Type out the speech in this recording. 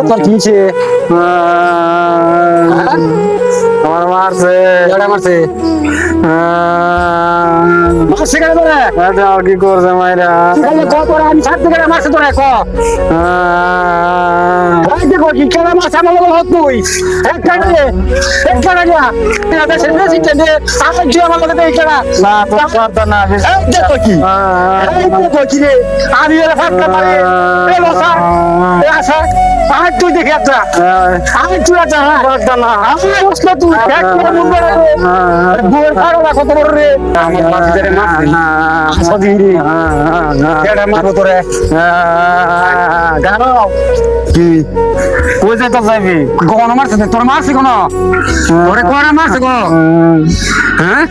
তোর কিছে আমার মারছে মারছে মারছে কেন তোরা কি করছে মাইরা আমি ছাড়তে গেলে মারছে তোরা ক দেখো কি কেন মাছ আমার লোক হত তুই একটা দেখো কি রে আমি তুই দেখে একটা আমি তুই একটা না তুই কত বড় রে মারবো তোরে গানো কি কই যাই তো যাইবি কোন মারছিস তোর মারছি কোন তোরে কোন মারছে গো হ্যাঁ